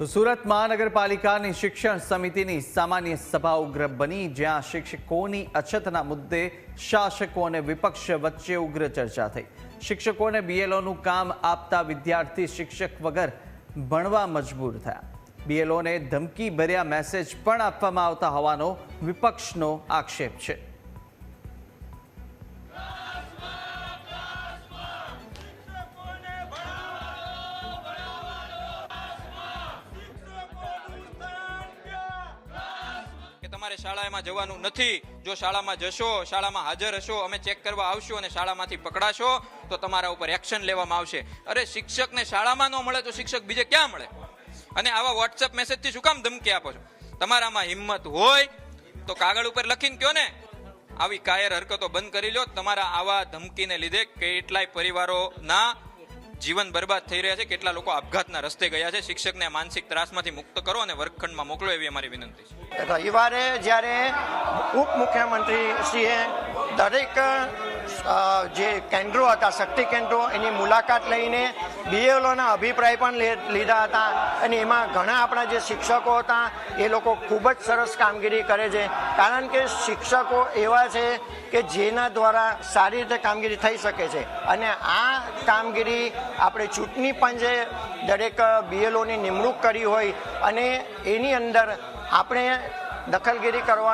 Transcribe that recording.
તો સુરત મહાનગરપાલિકાની શિક્ષણ સમિતિની સામાન્ય સભા ઉગ્ર બની, જ્યાં શિક્ષકોની અછતના મુદ્દે શાસકો અને વિપક્ષ વચ્ચે ઉગ્ર ચર્ચા થઈ। શિક્ષકોને બીએલઓનું કામ આપતા વિદ્યાર્થી શિક્ષક વગર ભણવા મજબૂર થયા। બીએલઓને ધમકી ભર્યા મેસેજ પણ આપવામાં આવતા હોવાનો વિપક્ષનો આક્ષેપ છે। તમારે શાળામાં જવાનું નથી, જો શાળામાં જશો, શાળામાં હાજર હશો, અમે ચેક કરવા આવશું અને શાળામાંથી પકડાશો તો તમારા ઉપર એક્શન લેવામાં આવશે। અરે શિક્ષકને શાળામાં ન મળે તો શિક્ષક બીજે ક્યાં મળે? અને આવા વોટ્સએપ મેસેજથી શું કામ ધમકી આપો છો? તમારામાં હિંમત હોય તો કાગળ ઉપર લખીને કહો ને, આવી કાયર હરકતો બંધ કરી લો। તમારા આવા ધમકીને લીધે કેટલાય પરિવારોના જીવન બરબાદ થઈ રહ્યા છે, કેટલા લોકો આપઘાતના રસ્તે ગયા છે। શિક્ષકને માનસિક ત્રાસમાંથી મુક્ત કરો અને વર્ગખંડમાં મોકલો, એવી અમારી વિનંતી છે। રવિવારે જ્યારે ઉપમુખ્યમંત્રીશ્રીએ દરેક જે કેન્દ્રો હતા, શક્તિ કેન્દ્રો, એની મુલાકાત લઈને બીએલઓના અભિપ્રાય પણ લીધા હતા અને એમાં ઘણા આપણા જે શિક્ષકો હતા એ લોકો ખૂબ જ સરસ કામગીરી કરે છે, કારણ કે શિક્ષકો એવા છે કે જેના દ્વારા સારી રીતે કામગીરી થઈ શકે છે। અને આ કામગીરી આપણે ચૂંટણી પંચે દરેક બીએલઓની નિમણૂક કરી હોય અને એની અંદર આપણે દખલગીરી કરવાનું